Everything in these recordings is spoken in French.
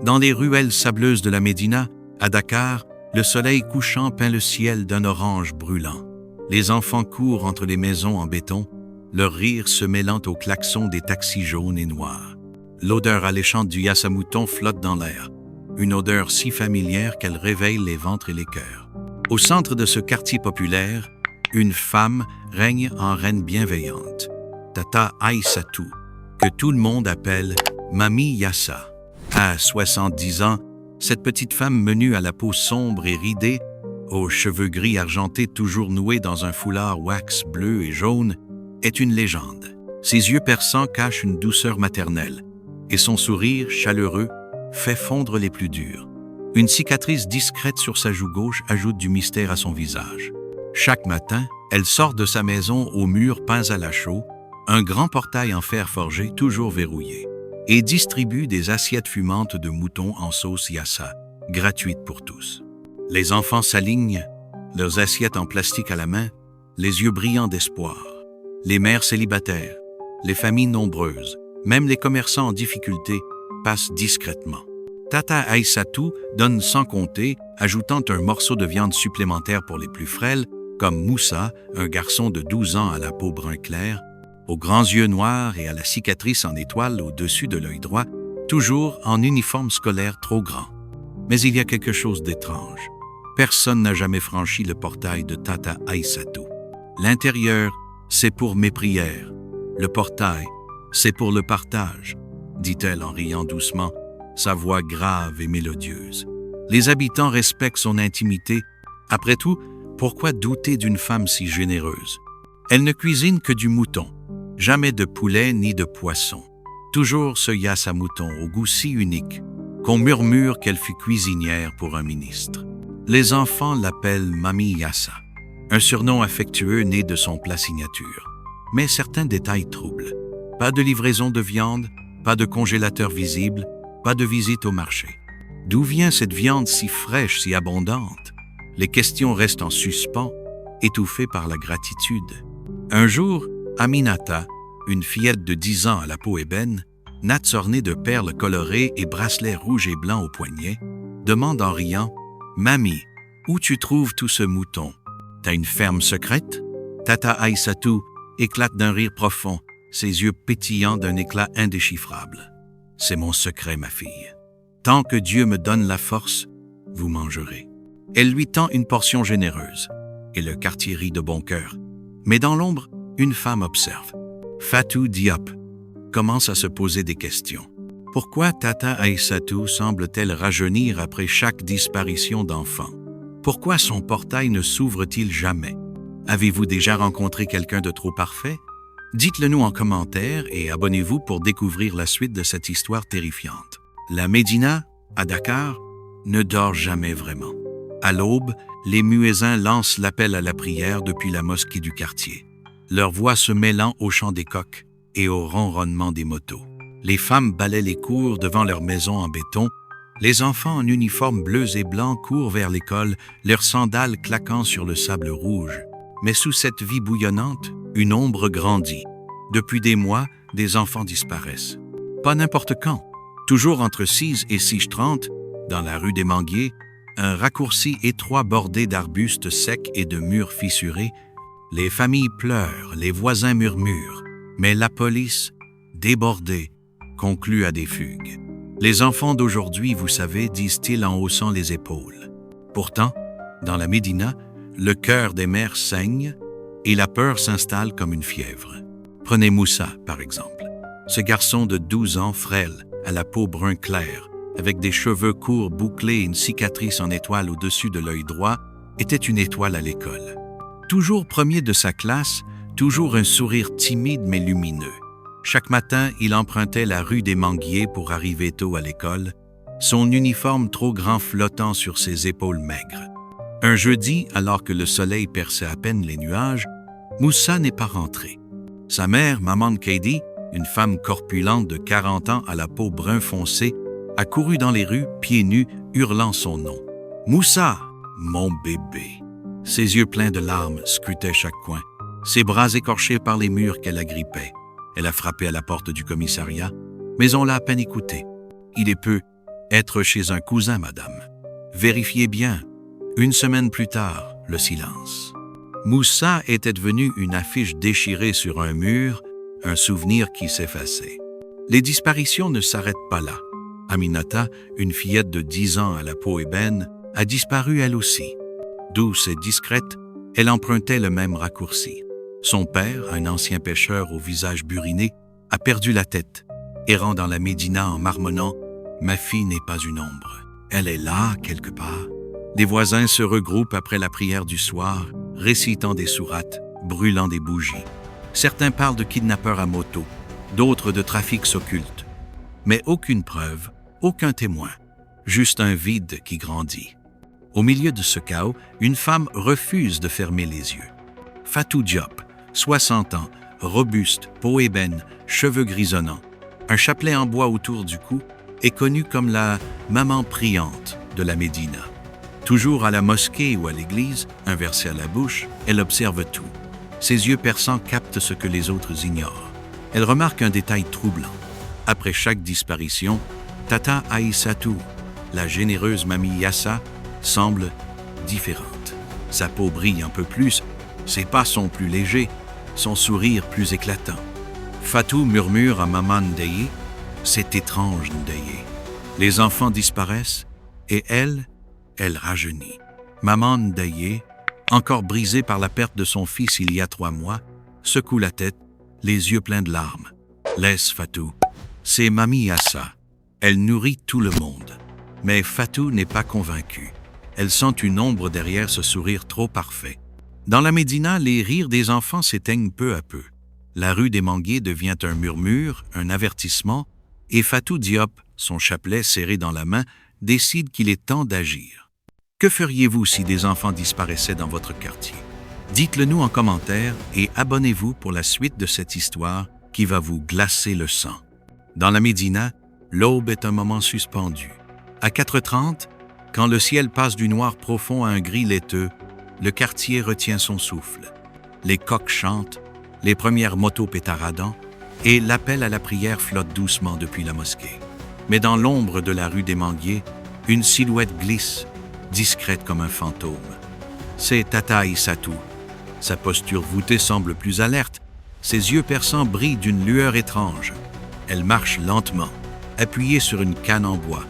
Dans les ruelles sableuses de la Médina, à Dakar, le soleil couchant peint le ciel d'un orange brûlant. Les enfants courent entre les maisons en béton, leur rire se mêlant au klaxon des taxis jaunes et noirs. L'odeur alléchante du yassa-mouton flotte dans l'air, une odeur si familière qu'elle réveille les ventres et les cœurs. Au centre de ce quartier populaire, une femme règne en reine bienveillante, Tata Aïssatou, que tout le monde appelle Mami Yassa. À 70 ans, cette petite femme menue à la peau sombre et ridée, aux cheveux gris argentés toujours noués dans un foulard wax bleu et jaune, est une légende. Ses yeux perçants cachent une douceur maternelle, et son sourire chaleureux fait fondre les plus durs. Une cicatrice discrète sur sa joue gauche ajoute du mystère à son visage. Chaque matin, elle sort de sa maison aux murs peints à la chaux, un grand portail en fer forgé toujours verrouillé, et distribue des assiettes fumantes de moutons en sauce yassa, gratuites pour tous. Les enfants s'alignent, leurs assiettes en plastique à la main, les yeux brillants d'espoir. Les mères célibataires, les familles nombreuses, même les commerçants en difficulté, passent discrètement. Tata Aïssatou donne sans compter, ajoutant un morceau de viande supplémentaire pour les plus frêles, comme Moussa, un garçon de 12 ans à la peau brun clair, aux grands yeux noirs et à la cicatrice en étoile au-dessus de l'œil droit, toujours en uniforme scolaire trop grand. Mais il y a quelque chose d'étrange. Personne n'a jamais franchi le portail de Tata Aïssatou. L'intérieur, c'est pour mes prières. Le portail, c'est pour le partage, dit-elle en riant doucement, sa voix grave et mélodieuse. Les habitants respectent son intimité. Après tout, pourquoi douter d'une femme si généreuse? Elle ne cuisine que du mouton, jamais de poulet ni de poisson. Toujours ce yassa-mouton au goût si unique qu'on murmure qu'elle fut cuisinière pour un ministre. Les enfants l'appellent Mami Yassa, un surnom affectueux né de son plat signature. Mais certains détails troublent. Pas de livraison de viande, pas de congélateur visible, pas de visite au marché. D'où vient cette viande si fraîche, si abondante? Les questions restent en suspens, étouffées par la gratitude. Un jour, Aminata, une fillette de 10 ans à la peau ébène, natte ornée de perles colorées et bracelets rouges et blancs aux poignets, demande en riant « Mamie, où tu trouves tout ce mouton? T'as une ferme secrète ?» Tata Aïssatou éclate d'un rire profond, ses yeux pétillants d'un éclat indéchiffrable. « C'est mon secret, ma fille. Tant que Dieu me donne la force, vous mangerez. » Elle lui tend une portion généreuse, et le quartier rit de bon cœur. Mais dans l'ombre, une femme observe. Fatou Diop commence à se poser des questions. Pourquoi Tata Aïssatou semble-t-elle rajeunir après chaque disparition d'enfant? Pourquoi son portail ne s'ouvre-t-il jamais? Avez-vous déjà rencontré quelqu'un de trop parfait? Dites-le nous en commentaire et abonnez-vous pour découvrir la suite de cette histoire terrifiante. La Médina, à Dakar, ne dort jamais vraiment. À l'aube, les muezzins lancent l'appel à la prière depuis la mosquée du quartier, leur voix se mêlant au chant des coqs et au ronronnement des motos. Les femmes balaient les cours devant leurs maisons en béton, les enfants en uniforme bleus et blancs courent vers l'école, leurs sandales claquant sur le sable rouge. Mais sous cette vie bouillonnante, une ombre grandit. Depuis des mois, des enfants disparaissent. Pas n'importe quand. Toujours entre 6 et 6h30, dans la rue des Manguiers, un raccourci étroit bordé d'arbustes secs et de murs fissurés. Les familles pleurent, les voisins murmurent, mais la police, débordée, conclut à des fugues. Les enfants d'aujourd'hui, vous savez, disent-ils en haussant les épaules. Pourtant, dans la Médina, le cœur des mères saigne et la peur s'installe comme une fièvre. Prenez Moussa, par exemple. Ce garçon de 12 ans, frêle, à la peau brun clair, avec des cheveux courts bouclés et une cicatrice en étoile au-dessus de l'œil droit, était une étoile à l'école. Toujours premier de sa classe, toujours un sourire timide mais lumineux. Chaque matin, il empruntait la rue des Manguiers pour arriver tôt à l'école, son uniforme trop grand flottant sur ses épaules maigres. Un jeudi, alors que le soleil perçait à peine les nuages, Moussa n'est pas rentré. Sa mère, Maman Kaidi, une femme corpulente de 40 ans à la peau brun foncé, a couru dans les rues, pieds nus, hurlant son nom. « Moussa, mon bébé !» Ses yeux pleins de larmes scrutaient chaque coin, ses bras écorchés par les murs qu'elle agrippait. Elle a frappé à la porte du commissariat, mais on l'a à peine écouté. Il est peu Être chez un cousin, madame. Vérifiez bien. Une semaine plus tard, le silence. Moussa était devenu une affiche déchirée sur un mur, un souvenir qui s'effaçait. Les disparitions ne s'arrêtent pas là. Aminata, une fillette de 10 ans à la peau ébène, a disparu elle aussi. Douce et discrète, elle empruntait le même raccourci. Son père, un ancien pêcheur au visage buriné, a perdu la tête, errant dans la Médina en marmonnant « Ma fille n'est pas une ombre. Elle est là, quelque part. » Les voisins se regroupent après la prière du soir, récitant des sourates, brûlant des bougies. Certains parlent de kidnappeurs à moto, d'autres de trafics occultes. Mais aucune preuve, aucun témoin, juste un vide qui grandit. Au milieu de ce chaos, une femme refuse de fermer les yeux. Fatou Diop, 60 ans, robuste, peau ébène, cheveux grisonnants, un chapelet en bois autour du cou, est connue comme la « maman priante » de la Médina. Toujours à la mosquée ou à l'église, un verset à la bouche, elle observe tout. Ses yeux perçants captent ce que les autres ignorent. Elle remarque un détail troublant. Après chaque disparition, Tata Aïssatou, la généreuse mamie Yassa, semble différente. Sa peau brille un peu plus, ses pas sont plus légers, son sourire plus éclatant. Fatou murmure à Maman Ndeye, « C'est étrange, Ndeye. » Les enfants disparaissent et elle rajeunit. Maman Ndeye, encore brisée par la perte de son fils il y a 3 mois, secoue la tête, les yeux pleins de larmes. Laisse Fatou. C'est Mamie Yassa. Elle nourrit tout le monde. Mais Fatou n'est pas convaincue. Elle sent une ombre derrière ce sourire trop parfait. Dans la Médina, les rires des enfants s'éteignent peu à peu. La rue des Manguiers devient un murmure, un avertissement, et Fatou Diop, son chapelet serré dans la main, décide qu'il est temps d'agir. Que feriez-vous si des enfants disparaissaient dans votre quartier? Dites-le nous en commentaire et abonnez-vous pour la suite de cette histoire qui va vous glacer le sang. Dans la Médina, l'aube est un moment suspendu. À 4h30, quand le ciel passe du noir profond à un gris laiteux, le quartier retient son souffle. Les coqs chantent, les premières motos pétaradant, et l'appel à la prière flotte doucement depuis la mosquée. Mais dans l'ombre de la rue des Manguiers, une silhouette glisse, discrète comme un fantôme. C'est Tata Aïssatou. Sa posture voûtée semble plus alerte, ses yeux perçants brillent d'une lueur étrange. Elle marche lentement, appuyée sur une canne en bois,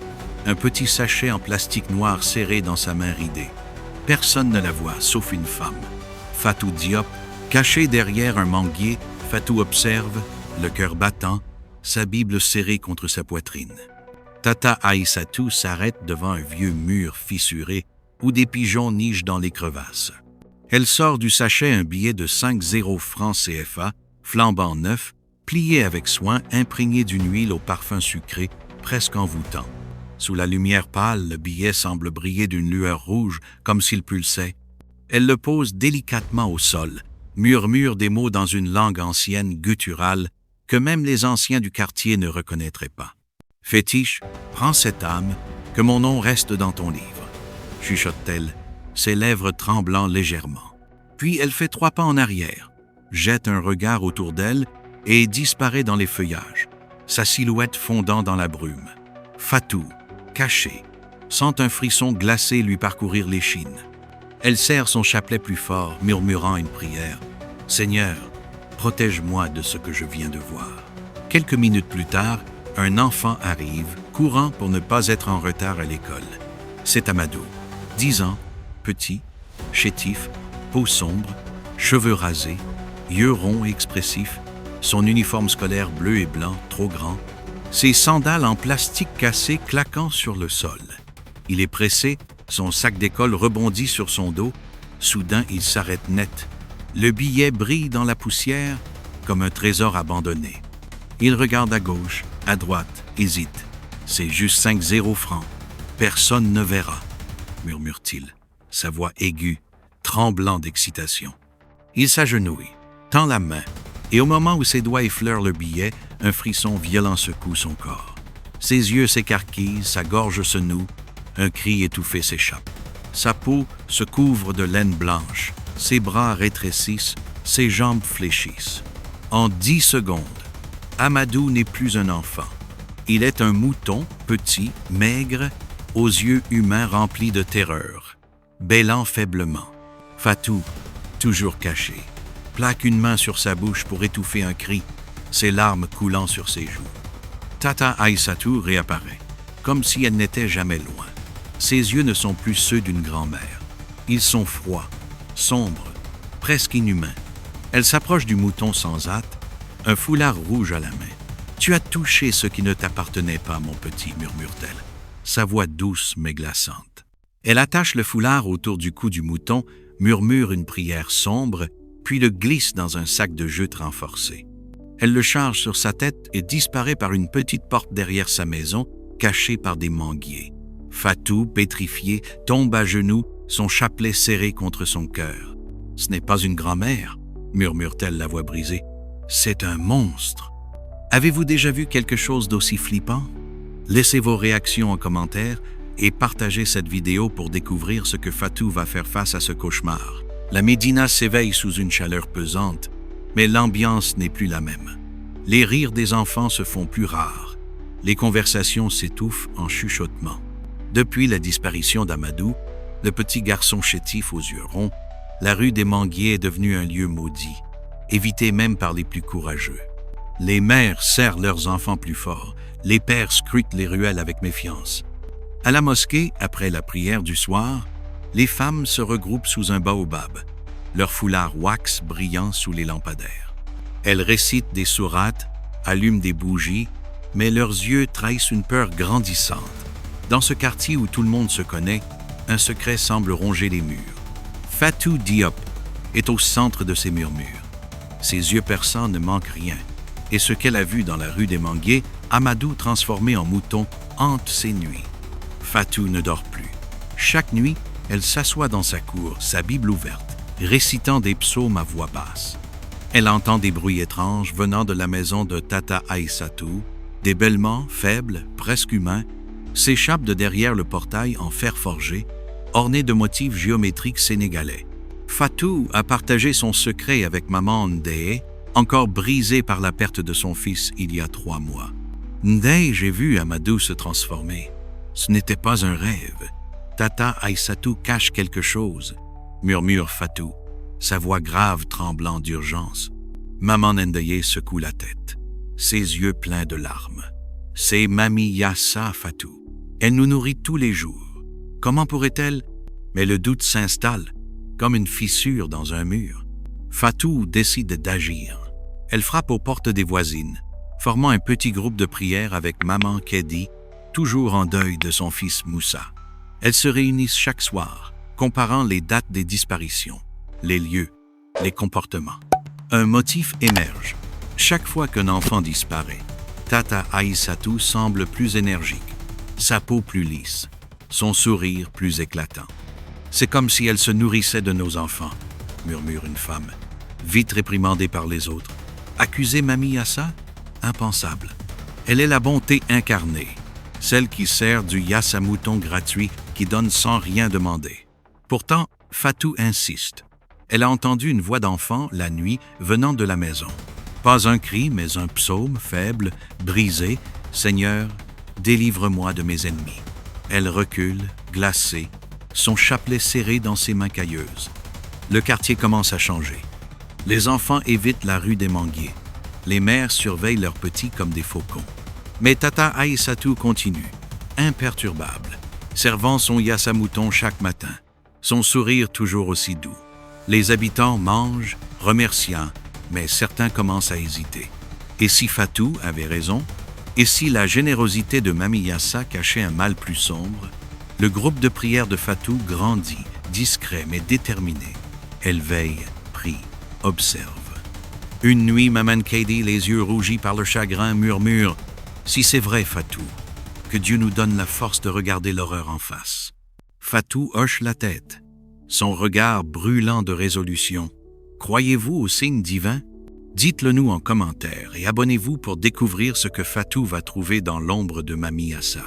un petit sachet en plastique noir serré dans sa main ridée. Personne ne la voit, sauf une femme. Fatou Diop, cachée derrière un manguier, Fatou observe, le cœur battant, sa Bible serrée contre sa poitrine. Tata Aïssatou s'arrête devant un vieux mur fissuré où des pigeons nichent dans les crevasses. Elle sort du sachet un billet de 50 francs CFA, flambant neuf, plié avec soin, imprégné d'une huile au parfum sucré, presque envoûtant. Sous la lumière pâle, le billet semble briller d'une lueur rouge, comme s'il pulsait. Elle le pose délicatement au sol, murmure des mots dans une langue ancienne, gutturale, que même les anciens du quartier ne reconnaîtraient pas. « Fétiche, prends cette âme, que mon nom reste dans ton livre. » chuchote-t-elle, ses lèvres tremblant légèrement. Puis elle fait 3 pas en arrière, jette un regard autour d'elle et disparaît dans les feuillages, sa silhouette fondant dans la brume. Fatou, cachée, sent un frisson glacé lui parcourir l'échine. Elle serre son chapelet plus fort, murmurant une prière. « Seigneur, protège-moi de ce que je viens de voir. » Quelques minutes plus tard, un enfant arrive, courant pour ne pas être en retard à l'école. C'est Amadou, 10 ans, petit, chétif, peau sombre, cheveux rasés, yeux ronds et expressifs, son uniforme scolaire bleu et blanc, trop grand, ses sandales en plastique cassé claquant sur le sol. Il est pressé, son sac d'école rebondit sur son dos. Soudain, il s'arrête net. Le billet brille dans la poussière comme un trésor abandonné. Il regarde à gauche, à droite, hésite. C'est juste 50 francs. Personne ne verra, murmure-t-il, sa voix aiguë, tremblant d'excitation. Il s'agenouille, tend la main, et au moment où ses doigts effleurent le billet, un frisson violent secoue son corps. Ses yeux s'écarquillent, sa gorge se noue, un cri étouffé s'échappe. Sa peau se couvre de laine blanche, ses bras rétrécissent, ses jambes fléchissent. En 10 secondes, Amadou n'est plus un enfant. Il est un mouton, petit, maigre, aux yeux humains remplis de terreur, bêlant faiblement. Fatou, toujours caché, plaque une main sur sa bouche pour étouffer un cri, ses larmes coulant sur ses joues. Tata Aïssatou réapparaît, comme si elle n'était jamais loin. Ses yeux ne sont plus ceux d'une grand-mère. Ils sont froids, sombres, presque inhumains. Elle s'approche du mouton sans hâte, un foulard rouge à la main. « Tu as touché ce qui ne t'appartenait pas, mon petit » murmure-t-elle, sa voix douce mais glaçante. Elle attache le foulard autour du cou du mouton, murmure une prière sombre, puis le glisse dans un sac de jute renforcé. Elle le charge sur sa tête et disparaît par une petite porte derrière sa maison, cachée par des manguiers. Fatou, pétrifiée, tombe à genoux, son chapelet serré contre son cœur. « Ce n'est pas une grand-mère » murmure-t-elle la voix brisée. « C'est un monstre. » Avez-vous déjà vu quelque chose d'aussi flippant? Laissez vos réactions en commentaire et partagez cette vidéo pour découvrir ce que Fatou va faire face à ce cauchemar. La Médina s'éveille sous une chaleur pesante, mais l'ambiance n'est plus la même. Les rires des enfants se font plus rares. Les conversations s'étouffent en chuchotements. Depuis la disparition d'Amadou, le petit garçon chétif aux yeux ronds, la rue des Manguiers est devenue un lieu maudit, évité même par les plus courageux. Les mères serrent leurs enfants plus fort, les pères scrutent les ruelles avec méfiance. À la mosquée, après la prière du soir, les femmes se regroupent sous un baobab, leurs foulards wax brillant sous les lampadaires. Elles récitent des sourates, allument des bougies, mais leurs yeux trahissent une peur grandissante. Dans ce quartier où tout le monde se connaît, un secret semble ronger les murs. Fatou Diop est au centre de ces murmures. Ses yeux perçants ne manquent rien, et ce qu'elle a vu dans la rue des Manguiers, Amadou transformé en mouton, hante ses nuits. Fatou ne dort plus. Chaque nuit, elle s'assoit dans sa cour, sa Bible ouverte, récitant des psaumes à voix basse. Elle entend des bruits étranges venant de la maison de Tata Aïssatou. Des bêlements, faibles, presque humains, s'échappent de derrière le portail en fer forgé, orné de motifs géométriques sénégalais. Fatou a partagé son secret avec maman Ndeye, encore brisée par la perte de son fils il y a 3 mois. Ndeye, j'ai vu Amadou se transformer. Ce n'était pas un rêve. Tata Aïssatou cache quelque chose, murmure Fatou, sa voix grave tremblant d'urgence. Maman Ndeye secoue la tête, ses yeux pleins de larmes. C'est Mamie Yassa, Fatou. Elle nous nourrit tous les jours. Comment pourrait-elle? Mais le doute s'installe, comme une fissure dans un mur. Fatou décide d'agir. Elle frappe aux portes des voisines, formant un petit groupe de prière avec maman Kedi, toujours en deuil de son fils Moussa. Elles se réunissent chaque soir, comparant les dates des disparitions, les lieux, les comportements. Un motif émerge. Chaque fois qu'un enfant disparaît, Tata Aïssatou semble plus énergique, sa peau plus lisse, son sourire plus éclatant. C'est comme si elle se nourrissait de nos enfants, murmure une femme, vite réprimandée par les autres. Accuser Mamie Yassa? Impensable. Elle est la bonté incarnée, celle qui sert du yassa-mouton gratuit qui donne sans rien demander. Pourtant, Fatou insiste. Elle a entendu une voix d'enfant la nuit venant de la maison. Pas un cri, mais un psaume faible, brisé. « Seigneur, délivre-moi de mes ennemis. » Elle recule, glacée, son chapelet serré dans ses mains cailleuses. Le quartier commence à changer. Les enfants évitent la rue des Manguiers. Les mères surveillent leurs petits comme des faucons. Mais Tata Aïssatou continue, imperturbable, servant son yassa-mouton chaque matin, son sourire toujours aussi doux. Les habitants mangent, remerciant, mais certains commencent à hésiter. Et si Fatou avait raison? Et si la générosité de Mamie Yassa cachait un mal plus sombre? Le groupe de prière de Fatou grandit, discret mais déterminé. Elle veille, prie, observe. Une nuit, Maman Kedi, les yeux rougis par le chagrin, murmure « Si c'est vrai, Fatou, que Dieu nous donne la force de regarder l'horreur en face. » Fatou hoche la tête, son regard brûlant de résolution. Croyez-vous au signe divin? Dites-le nous en commentaire et abonnez-vous pour découvrir ce que Fatou va trouver dans l'ombre de Mamie Yassa.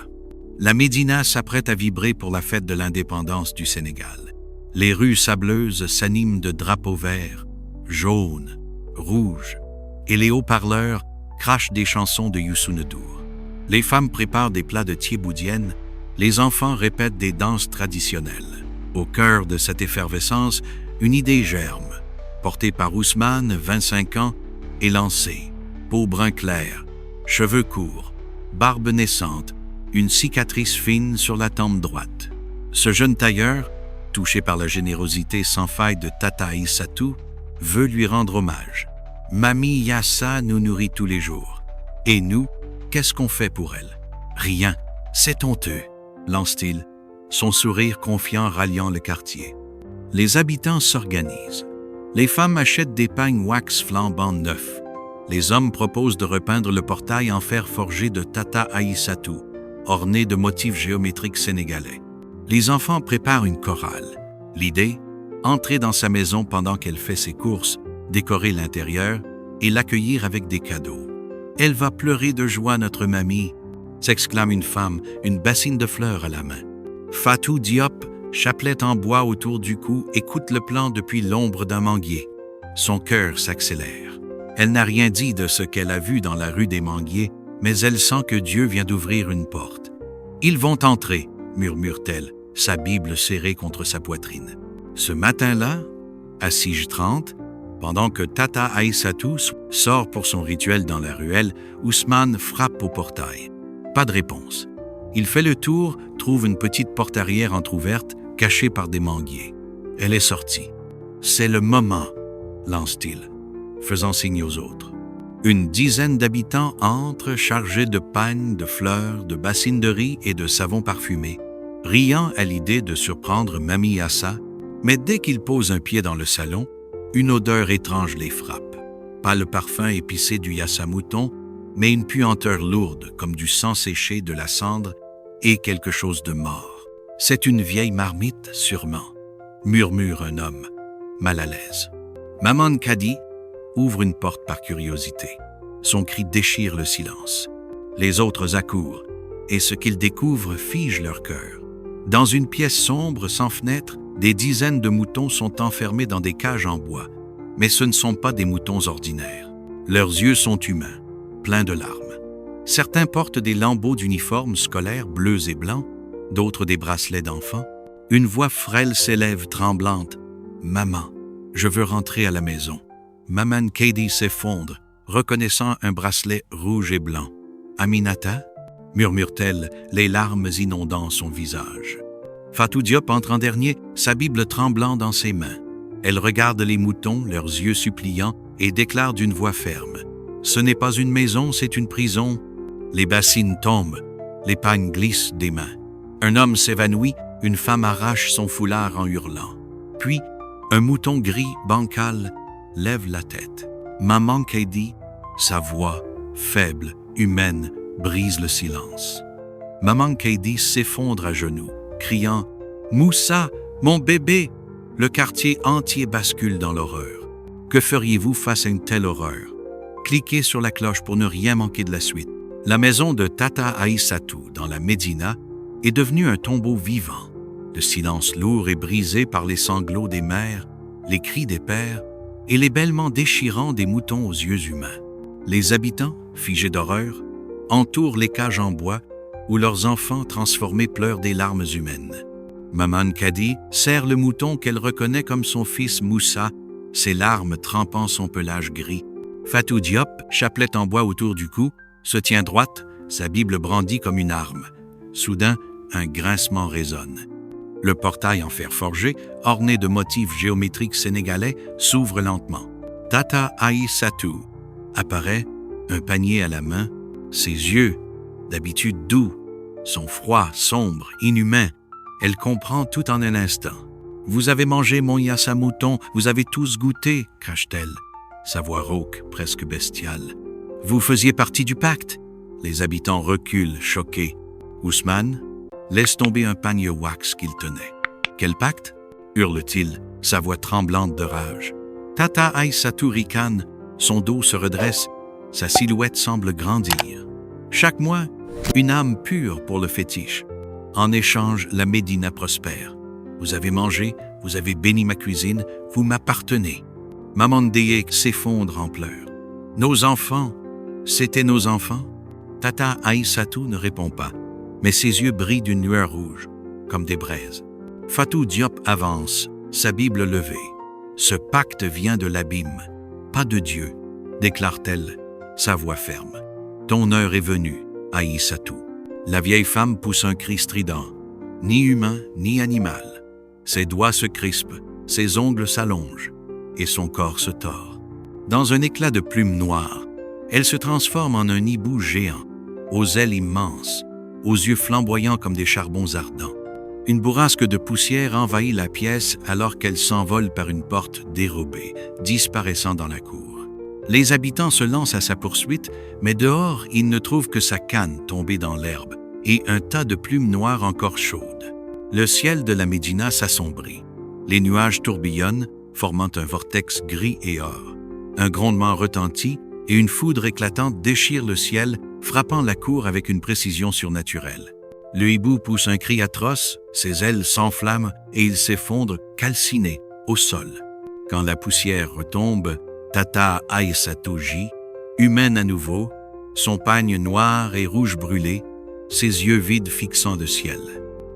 La Médina s'apprête à vibrer pour la fête de l'indépendance du Sénégal. Les rues sableuses s'animent de drapeaux verts, jaunes, rouges, et les haut-parleurs crachent des chansons de Youssou N'Dour. Les femmes préparent des plats de thieboudienne, les enfants répètent des danses traditionnelles. Au cœur de cette effervescence, une idée germe. Portée par Ousmane, 25 ans, est lancée. Peau brun clair, cheveux courts, barbe naissante, une cicatrice fine sur la tempe droite. Ce jeune tailleur, touché par la générosité sans faille de Tata Aïssatou, veut lui rendre hommage. Mamie Yassa nous nourrit tous les jours. Et nous, qu'est-ce qu'on fait pour elle? Rien. C'est honteux, lance-t-il, son sourire confiant ralliant le quartier. Les habitants s'organisent. Les femmes achètent des pagnes wax flambant neufs. Les hommes proposent de repeindre le portail en fer forgé de Tata Aïssatou, orné de motifs géométriques sénégalais. Les enfants préparent une chorale. L'idée, entrer dans sa maison pendant qu'elle fait ses courses, décorer l'intérieur et l'accueillir avec des cadeaux. « Elle va pleurer de joie, notre mamie !» s'exclame une femme, une bassine de fleurs à la main. Fatou Diop, chapelet en bois autour du cou, écoute le plan depuis l'ombre d'un manguier. Son cœur s'accélère. Elle n'a rien dit de ce qu'elle a vu dans la rue des Manguiers, mais elle sent que Dieu vient d'ouvrir une porte. « Ils vont entrer !» murmure-t-elle, sa Bible serrée contre sa poitrine. Ce matin-là, à 6h30, pendant que Tata Aïssatou sort pour son rituel dans la ruelle, Ousmane frappe au portail. Pas de réponse. Il fait le tour, trouve une petite porte arrière entr'ouverte, cachée par des manguiers. Elle est sortie. « C'est le moment !» lance-t-il, faisant signe aux autres. Une dizaine d'habitants entrent chargés de pagnes, de fleurs, de bassines de riz et de savon parfumé, riant à l'idée de surprendre Mamie Yassa, mais dès qu'ils posent un pied dans le salon, une odeur étrange les frappe. Pas le parfum épicé du Yassa mouton, mais une puanteur lourde comme du sang séché, de la cendre et quelque chose de mort. « C'est une vieille marmite, sûrement », murmure un homme, mal à l'aise. Maman Kadi ouvre une porte par curiosité. Son cri déchire le silence. Les autres accourent, et ce qu'ils découvrent fige leur cœur. Dans une pièce sombre sans fenêtre, des dizaines de moutons sont enfermés dans des cages en bois. Mais ce ne sont pas des moutons ordinaires. Leurs yeux sont humains, pleins de larmes. Certains portent des lambeaux d'uniformes scolaires bleus et blancs, d'autres des bracelets d'enfants. Une voix frêle s'élève tremblante. « Maman, je veux rentrer à la maison. » Maman Kadi s'effondre, reconnaissant un bracelet rouge et blanc. « Aminata ?» murmure-t-elle, les larmes inondant son visage. Fatou Diop entre en dernier, sa Bible tremblant dans ses mains. Elle regarde les moutons, leurs yeux suppliants, et déclare d'une voix ferme. « Ce n'est pas une maison, c'est une prison. » Les bassines tombent, les pagnes glissent des mains. Un homme s'évanouit, une femme arrache son foulard en hurlant. Puis, un mouton gris, bancal, lève la tête. Maman Kadi, sa voix, faible, humaine, brise le silence. Maman Kadi s'effondre à genoux, criant « Moussa, mon bébé !» Le quartier entier bascule dans l'horreur. Que feriez-vous face à une telle horreur? Cliquez sur la cloche pour ne rien manquer de la suite. La maison de Tata Aïssatou, dans la Médina, est devenue un tombeau vivant. Le silence lourd est brisé par les sanglots des mères, les cris des pères et les bêlements déchirants des moutons aux yeux humains. Les habitants, figés d'horreur, entourent les cages en bois où leurs enfants transformés pleurent des larmes humaines. Maman Kadi serre le mouton qu'elle reconnaît comme son fils Moussa, ses larmes trempant son pelage gris. Fatou Diop, chapelet en bois autour du cou, se tient droite, sa Bible brandie comme une arme. Soudain, un grincement résonne. Le portail en fer forgé, orné de motifs géométriques sénégalais, s'ouvre lentement. Tata Aïssatou apparaît, un panier à la main. Ses yeux, d'habitude doux, sont froids, sombres, inhumains. Elle comprend tout en un instant. « Vous avez mangé mon Yassa mouton, vous avez tous goûté, » crache-t-elle, sa voix rauque, presque bestiale. « Vous faisiez partie du pacte ?» Les habitants reculent, choqués. Ousmane laisse tomber un panier wax qu'il tenait. « Quel pacte ?» hurle-t-il, sa voix tremblante de rage. Tata Aïssatou ricane, son dos se redresse, sa silhouette semble grandir. Chaque mois, une âme pure pour le fétiche. En échange, la Médina prospère. Vous avez mangé, vous avez béni ma cuisine, vous m'appartenez. Maman Ndeye s'effondre en pleurs. Nos enfants, c'était nos enfants. Tata Aïssatou ne répond pas, mais ses yeux brillent d'une lueur rouge, comme des braises. Fatou Diop avance, sa Bible levée. Ce pacte vient de l'abîme, pas de Dieu, déclare-t-elle, sa voix ferme. Ton heure est venue, Aïssatou. La vieille femme pousse un cri strident, ni humain ni animal. Ses doigts se crispent, ses ongles s'allongent, et son corps se tord. Dans un éclat de plumes noires, elle se transforme en un hibou géant, aux ailes immenses, aux yeux flamboyants comme des charbons ardents. Une bourrasque de poussière envahit la pièce alors qu'elle s'envole par une porte dérobée, disparaissant dans la cour. Les habitants se lancent à sa poursuite, mais dehors, ils ne trouvent que sa canne tombée dans l'herbe et un tas de plumes noires encore chaudes. Le ciel de la Médina s'assombrit. Les nuages tourbillonnent, formant un vortex gris et or. Un grondement retentit et une foudre éclatante déchire le ciel, frappant la cour avec une précision surnaturelle. Le hibou pousse un cri atroce, ses ailes s'enflamment et il s'effondre calciné au sol. Quand la poussière retombe, Tata Aïssatou gît, humaine à nouveau, son pagne noir et rouge brûlé, ses yeux vides fixant le ciel.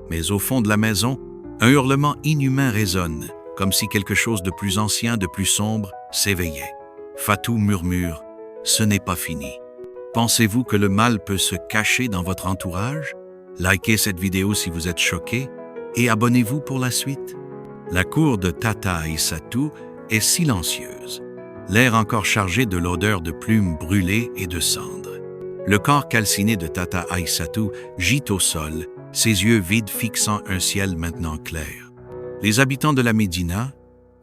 Mais au fond de la maison, un hurlement inhumain résonne, comme si quelque chose de plus ancien, de plus sombre, s'éveillait. Fatou murmure « Ce n'est pas fini ». Pensez-vous que le mal peut se cacher dans votre entourage? Likez cette vidéo si vous êtes choqué et abonnez-vous pour la suite. La cour de Tata Aïssatou est silencieuse, l'air encore chargé de l'odeur de plumes brûlées et de cendres. Le corps calciné de Tata Aïssatou gît au sol, ses yeux vides fixant un ciel maintenant clair. Les habitants de la Médina,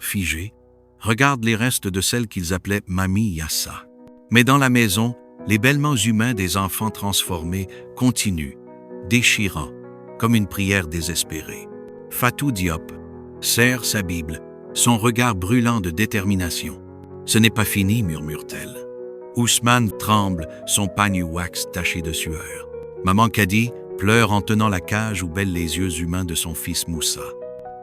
figés, regardent les restes de celle qu'ils appelaient Mami Yassa. Mais dans la maison, les bêlements humains des enfants transformés continuent, déchirant, comme une prière désespérée. Fatou Diop serre sa Bible, son regard brûlant de détermination. « Ce n'est pas fini », murmure-t-elle. Ousmane tremble, son pagne wax taché de sueur. Maman Kadi pleure en tenant la cage où bêlent les yeux humains de son fils Moussa.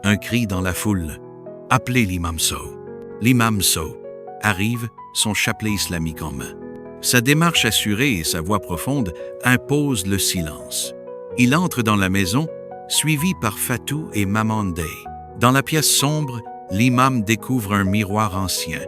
Un cri dans la foule. « Appelez l'imam Sow ». L'imam Sow arrive, son chapelet islamique en main. Sa démarche assurée et sa voix profonde imposent le silence. Il entre dans la maison, suivi par Fatou et Maman Ndeye. Dans la pièce sombre, l'imam découvre un miroir ancien,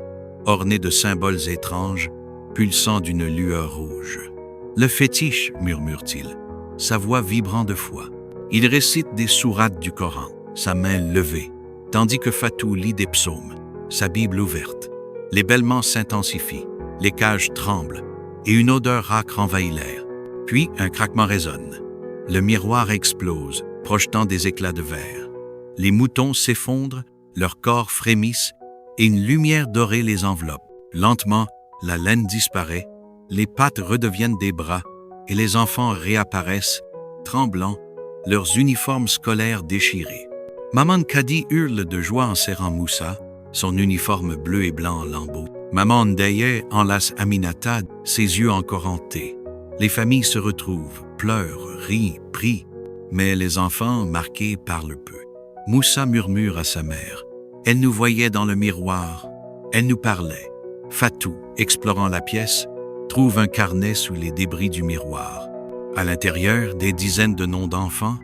orné de symboles étranges, pulsant d'une lueur rouge. « Le fétiche », murmure-t-il, sa voix vibrant de foi. Il récite des sourates du Coran, sa main levée, tandis que Fatou lit des psaumes, sa Bible ouverte. Les bêlements s'intensifient, les cages tremblent, et une odeur âcre envahit l'air. Puis un craquement résonne. Le miroir explose, projetant des éclats de verre. Les moutons s'effondrent, leurs corps frémissent, et une lumière dorée les enveloppe. Lentement, la laine disparaît, les pattes redeviennent des bras, et les enfants réapparaissent, tremblants, leurs uniformes scolaires déchirés. Maman Kadi hurle de joie en serrant Moussa, son uniforme bleu et blanc en lambeaux. Maman Ndeye enlace Aminata, ses yeux encore hantés. Les familles se retrouvent, pleurent, rient, prient, mais les enfants, marqués, parlent peu. Moussa murmure à sa mère. Elle nous voyait dans le miroir, elle nous parlait. Fatou, explorant la pièce, trouve un carnet sous les débris du miroir. À l'intérieur, des dizaines de noms d'enfants,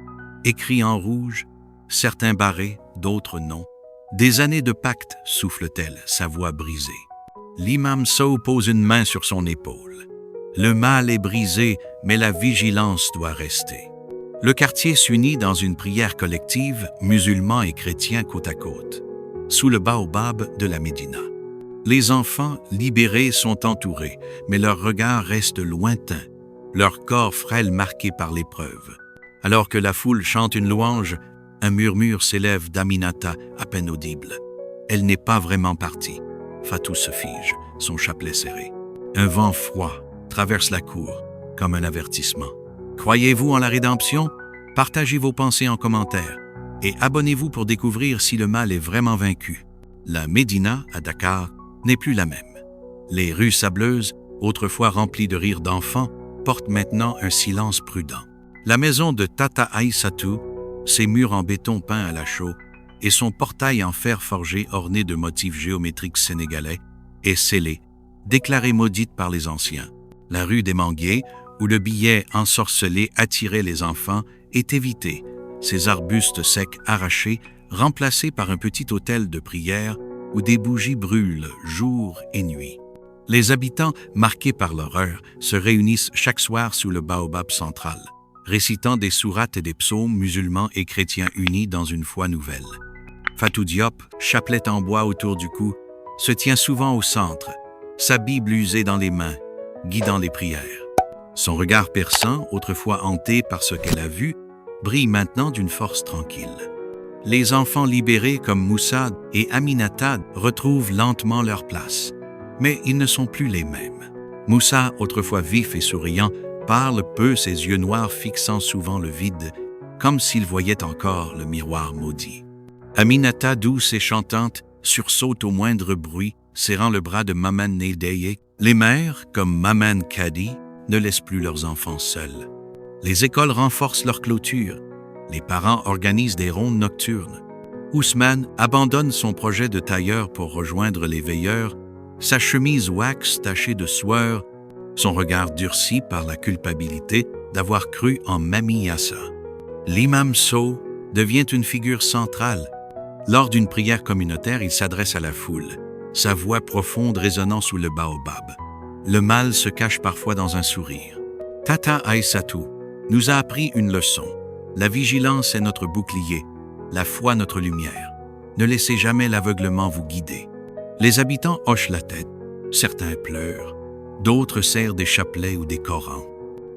écrits en rouge, certains barrés, d'autres non. Des années de pacte, souffle-t-elle, sa voix brisée. L'imam Sow pose une main sur son épaule. Le mal est brisé, mais la vigilance doit rester. Le quartier s'unit dans une prière collective, musulmans et chrétiens côte à côte, sous le baobab de la Médina. Les enfants, libérés, sont entourés, mais leurs regards restent lointains, leurs corps frêles marqués par l'épreuve. Alors que la foule chante une louange, un murmure s'élève d'Aminata à peine audible. Elle n'est pas vraiment partie. Fatou se fige, son chapelet serré. Un vent froid traverse la cour, comme un avertissement. Croyez-vous en la rédemption? Partagez vos pensées en commentaire et abonnez-vous pour découvrir si le mal est vraiment vaincu. La Médina, à Dakar, n'est plus la même. Les rues sableuses, autrefois remplies de rires d'enfants, portent maintenant un silence prudent. La maison de Tata Aïssatou, ses murs en béton peint à la chaux et son portail en fer forgé orné de motifs géométriques sénégalais, est scellée, déclarée maudite par les anciens. La rue des Manguiers, où le billet ensorcelé attirait les enfants est évité, ces arbustes secs arrachés, remplacés par un petit autel de prière où des bougies brûlent jour et nuit. Les habitants, marqués par l'horreur, se réunissent chaque soir sous le baobab central, récitant des sourates et des psaumes musulmans et chrétiens unis dans une foi nouvelle. Fatou Diop, chapelet en bois autour du cou, se tient souvent au centre, sa Bible usée dans les mains, guidant les prières. Son regard perçant, autrefois hanté par ce qu'elle a vu, brille maintenant d'une force tranquille. Les enfants libérés comme Moussa et Aminata retrouvent lentement leur place, mais ils ne sont plus les mêmes. Moussa, autrefois vif et souriant, parle peu, ses yeux noirs fixant souvent le vide, comme s'il voyait encore le miroir maudit. Aminata, douce et chantante, sursaute au moindre bruit, serrant le bras de Maman Nedeye. Les mères, comme Maman Kadi, ne laissent plus leurs enfants seuls. Les écoles renforcent leur clôture. Les parents organisent des rondes nocturnes. Ousmane abandonne son projet de tailleur pour rejoindre les veilleurs, sa chemise wax tachée de sueur, son regard durci par la culpabilité d'avoir cru en Mami Yassa. L'imam Sow devient une figure centrale. Lors d'une prière communautaire, il s'adresse à la foule, sa voix profonde résonnant sous le baobab. Le mal se cache parfois dans un sourire. Tata Aïssatou nous a appris une leçon. La vigilance est notre bouclier, la foi notre lumière. Ne laissez jamais l'aveuglement vous guider. Les habitants hochent la tête. Certains pleurent, d'autres serrent des chapelets ou des Corans.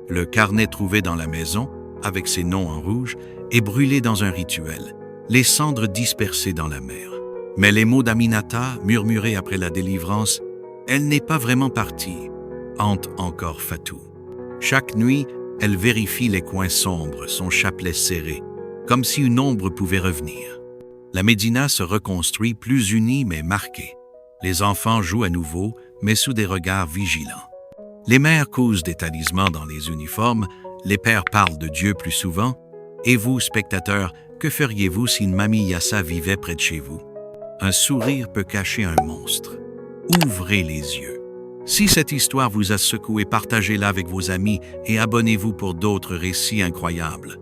Le carnet trouvé dans la maison, avec ses noms en rouge, est brûlé dans un rituel, les cendres dispersées dans la mer. Mais les mots d'Aminata, murmurés après la délivrance, « Elle n'est pas vraiment partie », hantent encore Fatou. Chaque nuit, elle vérifie les coins sombres, son chapelet serré, comme si une ombre pouvait revenir. La Médina se reconstruit plus unie mais marquée. Les enfants jouent à nouveau, mais sous des regards vigilants. Les mères cousent des talismans dans les uniformes, les pères parlent de Dieu plus souvent. Et vous, spectateurs, que feriez-vous si une Mami Yassa vivait près de chez vous? Un sourire peut cacher un monstre. Ouvrez les yeux. Si cette histoire vous a secoué, partagez-la avec vos amis et abonnez-vous pour d'autres récits incroyables.